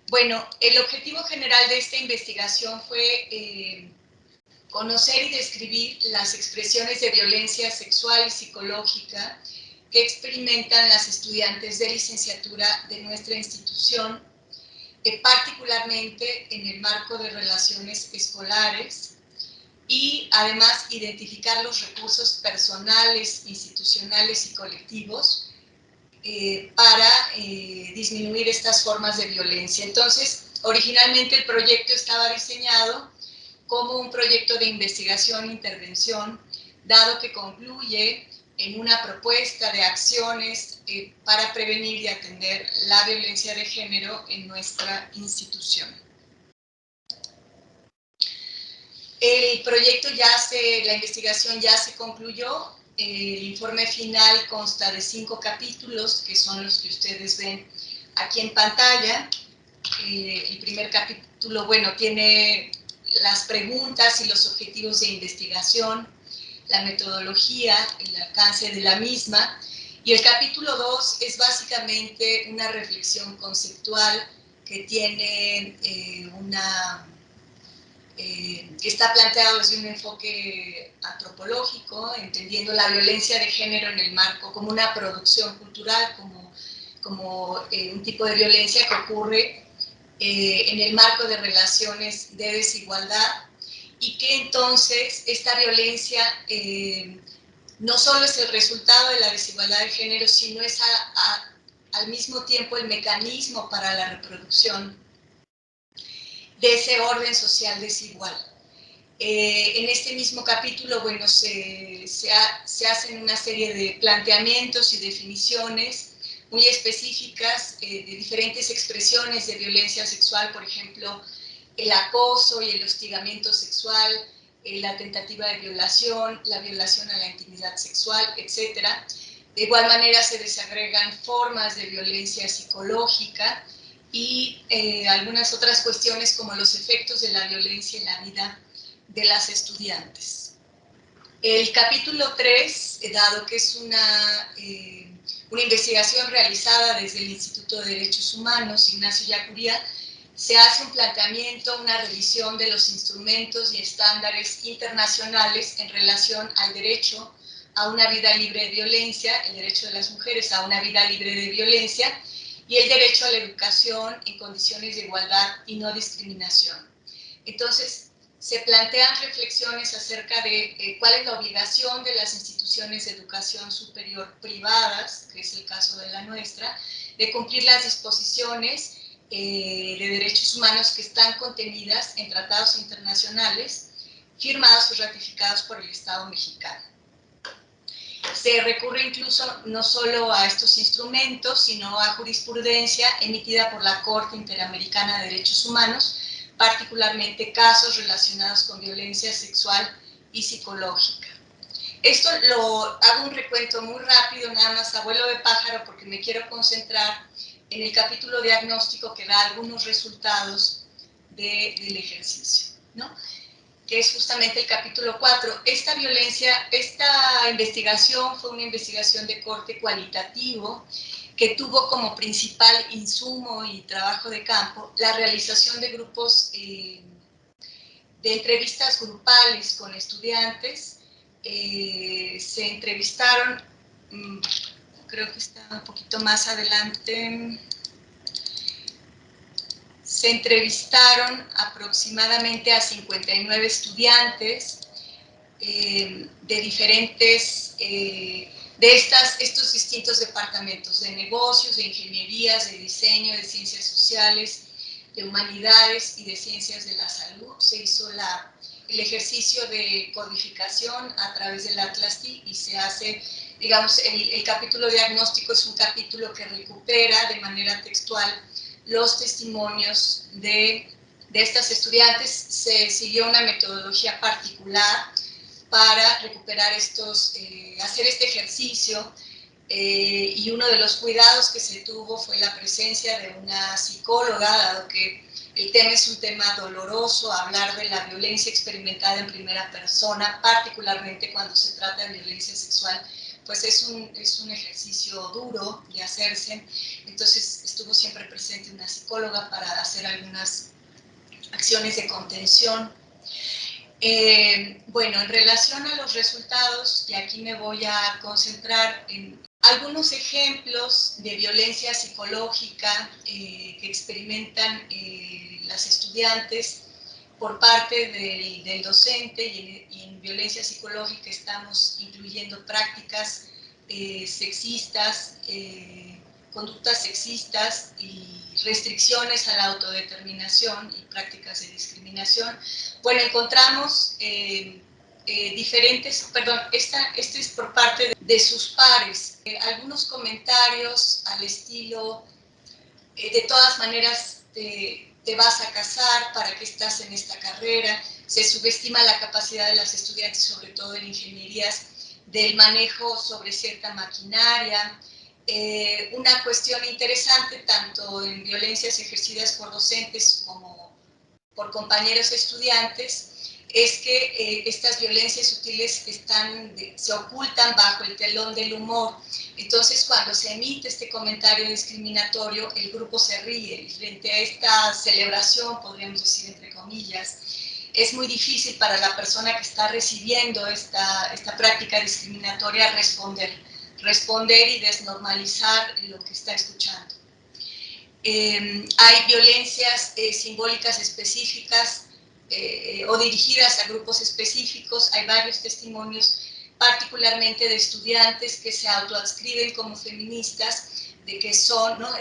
Bueno, el objetivo general de esta investigación fue conocer y describir las expresiones de violencia sexual y psicológica que experimentan las estudiantes de licenciatura de nuestra institución, particularmente en el marco de relaciones escolares, y además identificar los recursos personales, institucionales y colectivos para disminuir estas formas de violencia. Entonces, originalmente el proyecto estaba diseñado como un proyecto de investigación e intervención, dado que concluye en una propuesta de acciones para prevenir y atender la violencia de género en nuestra institución. El proyecto la investigación ya se concluyó. El informe final consta de 5 capítulos, que son los que ustedes ven aquí en pantalla. El primer capítulo, bueno, tiene las preguntas y los objetivos de investigación, la metodología, el alcance de la misma. Y el capítulo 2 es básicamente una reflexión conceptual que tiene que está planteado desde un enfoque antropológico, entendiendo la violencia de género en el marco como una producción cultural, como un tipo de violencia que ocurre en el marco de relaciones de desigualdad, y que entonces esta violencia no solo es el resultado de la desigualdad de género, sino es al mismo tiempo el mecanismo para la reproducción de ese orden social desigual. En este mismo capítulo, bueno, se hacen una serie de planteamientos y definiciones muy específicas de diferentes expresiones de violencia sexual, por ejemplo, el acoso y el hostigamiento sexual, la tentativa de violación, la violación a la intimidad sexual, etc. De igual manera se desagregan formas de violencia psicológica y algunas otras cuestiones como los efectos de la violencia en la vida de las estudiantes. El capítulo 3, dado que es una investigación realizada desde el Instituto de Derechos Humanos, Ignacio Ellacuría, se hace un planteamiento, una revisión de los instrumentos y estándares internacionales en relación al derecho a una vida libre de violencia, el derecho de las mujeres a una vida libre de violencia y el derecho a la educación en condiciones de igualdad y no discriminación. Entonces, se plantean reflexiones acerca de cuál es la obligación de las instituciones de educación superior privadas, que es el caso de la nuestra, de cumplir las disposiciones de derechos humanos que están contenidas en tratados internacionales firmados y ratificados por el Estado mexicano. Se recurre incluso no solo a estos instrumentos, sino a jurisprudencia emitida por la Corte Interamericana de Derechos Humanos, particularmente casos relacionados con violencia sexual y psicológica. Esto hago un recuento muy rápido, nada más a vuelo de pájaro, porque me quiero concentrar en el capítulo diagnóstico que da algunos resultados del ejercicio, ¿no? Que es justamente el capítulo 4. Esta investigación fue una investigación de corte cualitativo que tuvo como principal insumo y trabajo de campo la realización de grupos de entrevistas grupales con estudiantes. Se entrevistaron, creo que está un poquito más adelante, se entrevistaron aproximadamente a 59 estudiantes de diferentes, estos distintos departamentos de negocios, de ingenierías, de diseño, de ciencias sociales, de humanidades y de ciencias de la salud. Se hizo el ejercicio de codificación a través del Atlas TIC y se hace, digamos, el capítulo diagnóstico es un capítulo que recupera de manera textual los testimonios de estas estudiantes. Se siguió una metodología particular para recuperar hacer este ejercicio, y uno de los cuidados que se tuvo fue la presencia de una psicóloga, dado que el tema es un tema doloroso, hablar de la violencia experimentada en primera persona, particularmente cuando se trata de violencia sexual, pues es un ejercicio duro de hacerse, entonces estuvo siempre presente una psicóloga para hacer algunas acciones de contención. Bueno, en relación a los resultados, y aquí me voy a concentrar en algunos ejemplos de violencia psicológica que experimentan las estudiantes por parte del docente, y en violencia psicológica estamos incluyendo prácticas sexistas, conductas sexistas y restricciones a la autodeterminación y prácticas de discriminación. Bueno, encontramos diferentes, perdón, este es por parte de sus pares. Algunos comentarios al estilo, de todas maneras te vas a casar, ¿para qué estás en esta carrera? Se subestima la capacidad de las estudiantes, sobre todo en ingenierías, del manejo sobre cierta maquinaria. Una cuestión interesante, tanto en violencias ejercidas por docentes como por compañeros estudiantes, es que estas violencias sutiles se ocultan bajo el telón del humor. Entonces, cuando se emite este comentario discriminatorio, el grupo se ríe, y frente a esta celebración, podríamos decir entre comillas, es muy difícil para la persona que está recibiendo esta práctica discriminatoria responder y desnormalizar lo que está escuchando. Hay violencias simbólicas específicas o dirigidas a grupos específicos. Hay varios testimonios, particularmente de estudiantes que se autoadscriben como feministas, de que son, ¿no?,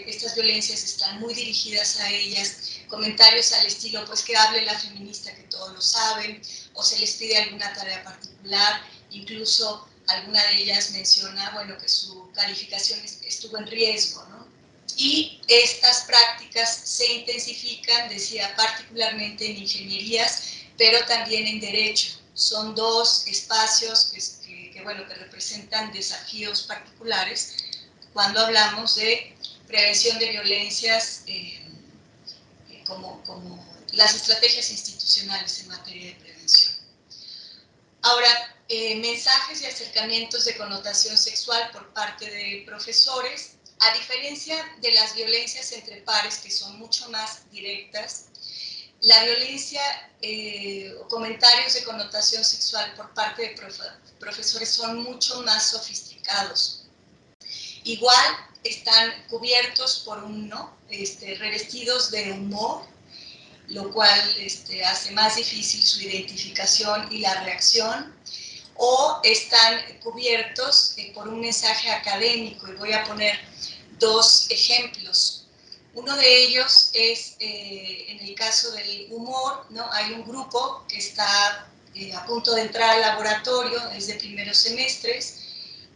estas violencias están muy dirigidas a ellas. Comentarios al estilo, pues que hable la feminista que todo lo saben, o se les pide alguna tarea particular. Incluso alguna de ellas menciona, bueno, que su calificación estuvo en riesgo, ¿no? Y estas prácticas se intensifican, decía, particularmente en ingenierías, pero también en derecho. Son dos espacios que representan desafíos particulares cuando hablamos de prevención de violencias, como las estrategias institucionales en materia de prevención. Ahora, mensajes y acercamientos de connotación sexual por parte de profesores. A diferencia de las violencias entre pares, que son mucho más directas, la violencia o comentarios de connotación sexual por parte de profesores son mucho más sofisticados. Igual están cubiertos por revestidos de humor, lo cual hace más difícil su identificación y la reacción, o están cubiertos por un mensaje académico, y voy a poner dos ejemplos. Uno de ellos es, en el caso del humor, ¿no? Hay un grupo que está a punto de entrar al laboratorio, es de primeros semestres,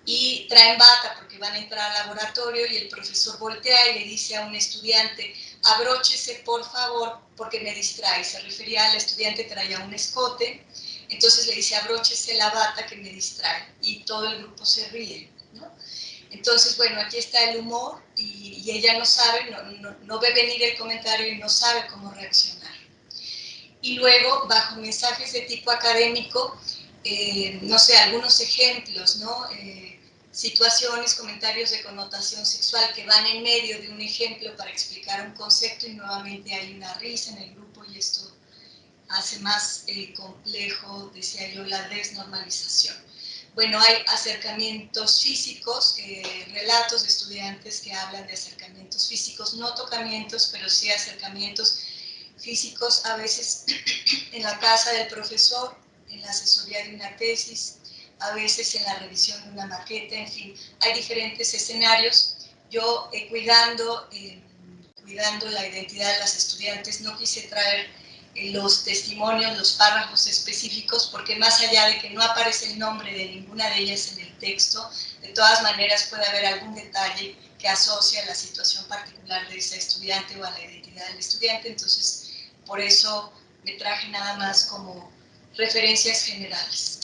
y traen bata porque van a entrar al laboratorio, y el profesor voltea y le dice a un estudiante: abróchese por favor porque me distrae. Se refería a la estudiante que traía un escote, entonces le dice: abróchese la bata que me distrae, y todo el grupo se ríe, ¿no? Entonces, bueno, aquí está el humor, y ella no sabe, no ve venir el comentario y no sabe cómo reaccionar. Y luego, bajo mensajes de tipo académico, no sé, algunos ejemplos, ¿no? Situaciones, comentarios de connotación sexual que van en medio de un ejemplo para explicar un concepto, y nuevamente hay una risa en el grupo, y esto hace más complejo, decía yo, la desnormalización. Bueno, hay acercamientos físicos, relatos de estudiantes que hablan de acercamientos físicos, no tocamientos, pero sí acercamientos físicos, a veces en la casa del profesor, en la asesoría de una tesis, a veces en la revisión de una maqueta, en fin, hay diferentes escenarios. Yo, cuidando la identidad de las estudiantes, no quise traer los testimonios, los párrafos específicos, porque más allá de que no aparece el nombre de ninguna de ellas en el texto, de todas maneras puede haber algún detalle que asocia a la situación particular de esa estudiante o a la identidad del estudiante. Entonces, por eso me traje nada más como referencias generales.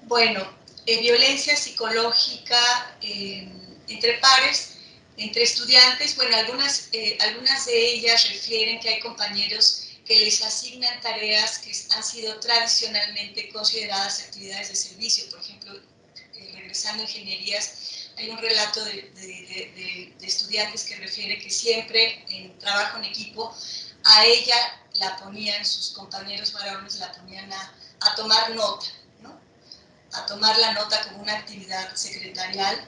Bueno, violencia psicológica entre pares, entre estudiantes. Bueno, algunas de ellas refieren que hay compañeros que les asignan tareas que han sido tradicionalmente consideradas actividades de servicio. Por ejemplo, regresando a ingenierías, hay un relato de estudiantes que refiere que siempre en trabajo en equipo a ella la ponían, sus compañeros varones la ponían a tomar nota, ¿no? A tomar la nota como una actividad secretarial.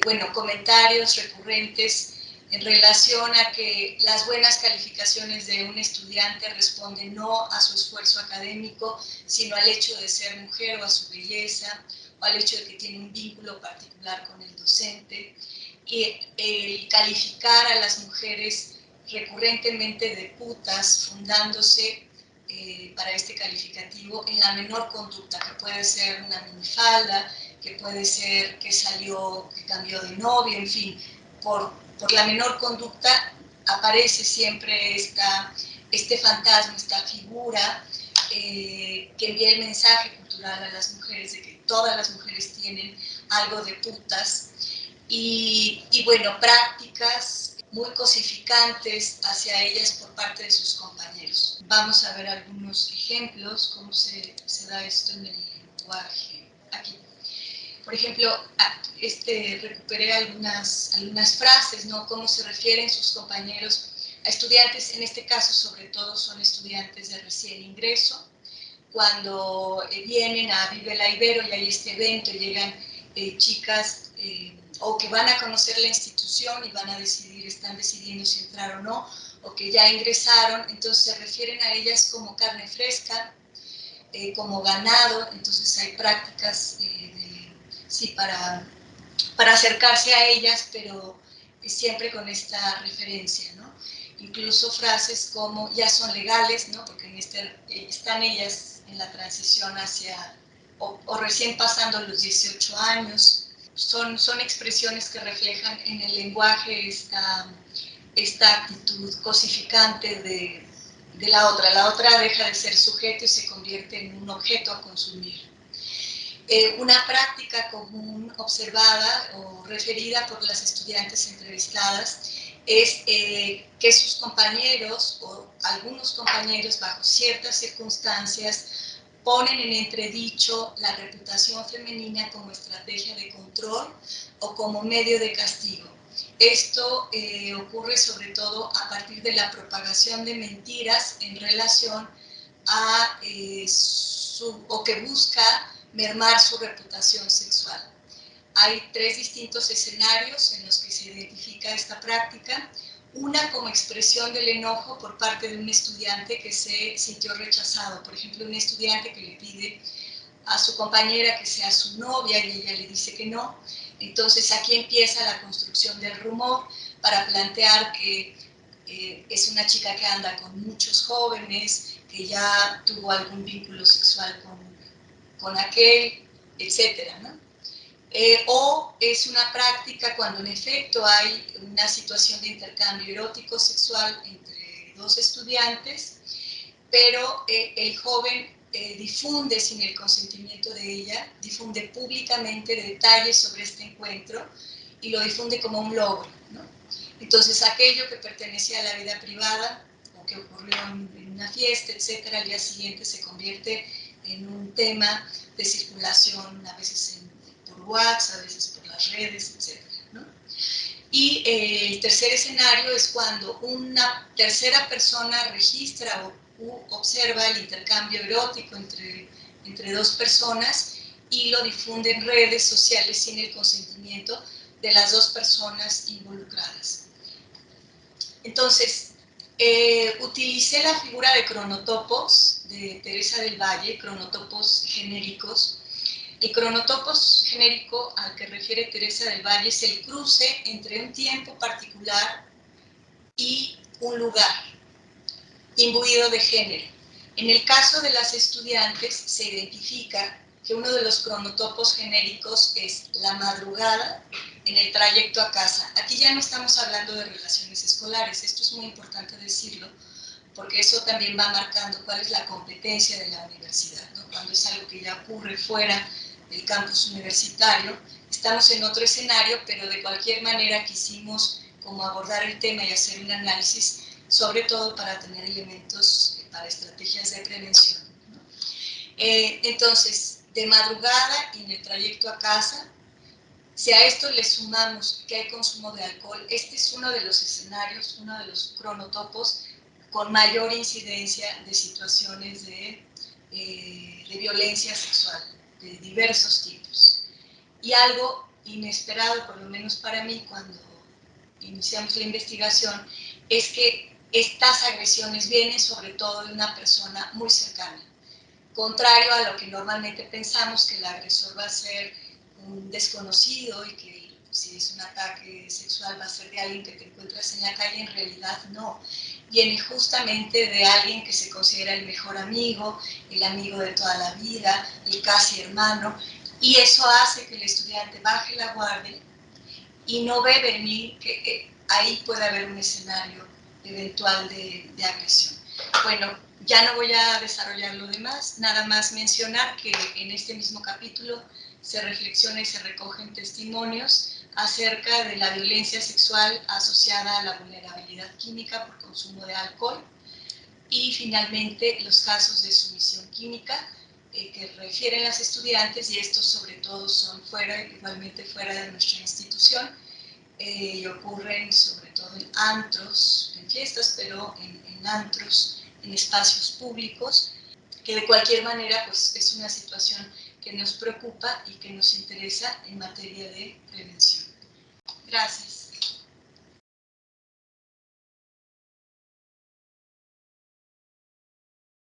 Bueno, comentarios recurrentes en relación a que las buenas calificaciones de un estudiante responden no a su esfuerzo académico, sino al hecho de ser mujer o a su belleza, o al hecho de que tiene un vínculo particular con el docente. Y el calificar a las mujeres recurrentemente de putas, fundándose para este calificativo en la menor conducta, que puede ser una minifalda, que puede ser que salió, que cambió de novio, en fin, por la menor conducta aparece siempre este fantasma, esta figura que envía el mensaje cultural a las mujeres de que todas las mujeres tienen algo de putas y bueno, prácticas muy cosificantes hacia ellas por parte de sus compañeros. Vamos a ver algunos ejemplos, cómo se da esto en el lenguaje. Aquí. Por ejemplo, recuperé algunas frases, ¿no? Cómo se refieren sus compañeros a estudiantes, en este caso sobre todo son estudiantes de recién ingreso, cuando vienen a Vive la Ibero y hay este evento, llegan chicas o que van a conocer la institución y van a decidir, están decidiendo si entrar o no, o que ya ingresaron, entonces se refieren a ellas como carne fresca, como ganado, entonces hay prácticas sí, para acercarse a ellas, pero siempre con esta referencia, ¿no? Incluso frases como ya son legales, ¿no? Porque están ellas en la transición hacia, o recién pasando los 18 años. Son expresiones que reflejan en el lenguaje esta actitud cosificante de la otra. La otra deja de ser sujeto y se convierte en un objeto a consumir. Una práctica común observada o referida por las estudiantes entrevistadas es que sus compañeros o algunos compañeros bajo ciertas circunstancias ponen en entredicho la reputación femenina como estrategia de control o como medio de castigo. Esto ocurre sobre todo a partir de la propagación de mentiras en relación a o que busca mermar su reputación sexual. Hay tres distintos escenarios en los que se identifica esta práctica. Una como expresión del enojo por parte de un estudiante que se sintió rechazado. Por ejemplo, un estudiante que le pide a su compañera que sea su novia y ella le dice que no. Entonces aquí empieza la construcción del rumor para plantear que es una chica que anda con muchos jóvenes, que ya tuvo algún vínculo sexual con aquel, etcétera, ¿no? O es una práctica cuando en efecto hay una situación de intercambio erótico sexual entre dos estudiantes, pero el joven difunde sin el consentimiento de ella, difunde públicamente detalles sobre este encuentro y lo difunde como un logro, ¿no? Entonces aquello que pertenecía a la vida privada o que ocurrió en una fiesta, etcétera, al día siguiente se convierte en un tema de circulación, a veces por WhatsApp, a veces por las redes, etcétera, ¿no? Y el tercer escenario es cuando una tercera persona registra o observa el intercambio erótico entre dos personas y lo difunde en redes sociales sin el consentimiento de las dos personas involucradas. Entonces, utilicé la figura de cronotopos de Teresa del Valle, cronotopos genéricos. El cronotopos genérico al que refiere Teresa del Valle es el cruce entre un tiempo particular y un lugar, imbuido de género. En el caso de las estudiantes se identifica que uno de los cronotopos genéricos es la madrugada en el trayecto a casa. Aquí ya no estamos hablando de relaciones escolares, esto es muy importante decirlo, porque eso también va marcando cuál es la competencia de la universidad, ¿no? Cuando es algo que ya ocurre fuera del campus universitario, estamos en otro escenario, pero de cualquier manera quisimos como abordar el tema y hacer un análisis sobre todo para tener elementos para estrategias de prevención, ¿no? Entonces, de madrugada y en el trayecto a casa, si a esto le sumamos que hay consumo de alcohol, este es uno de los escenarios, uno de los cronotopos con mayor incidencia de situaciones de violencia sexual, de diversos tipos. Y algo inesperado, por lo menos para mí, cuando iniciamos la investigación, es que estas agresiones vienen sobre todo de una persona muy cercana, contrario a lo que normalmente pensamos, que el agresor va a ser un desconocido y que si es un ataque sexual va a ser de alguien que te encuentras en la calle. En realidad no, viene justamente de alguien que se considera el mejor amigo, el amigo de toda la vida, el casi hermano, y eso hace que el estudiante baje la guardia y no ve venir que ahí puede haber un escenario eventual de agresión. Bueno, ya no voy a desarrollar lo demás, nada más mencionar que en este mismo capítulo se reflexiona y se recogen testimonios acerca de la violencia sexual asociada a la vulnerabilidad química por consumo de alcohol y finalmente los casos de sumisión química que refieren las estudiantes, y estos sobre todo son igualmente fuera de nuestra institución, y ocurren sobre todo en antros, en fiestas, pero en antros, en espacios públicos, que de cualquier manera pues, es una situación que nos preocupa y que nos interesa en materia de prevención. Gracias.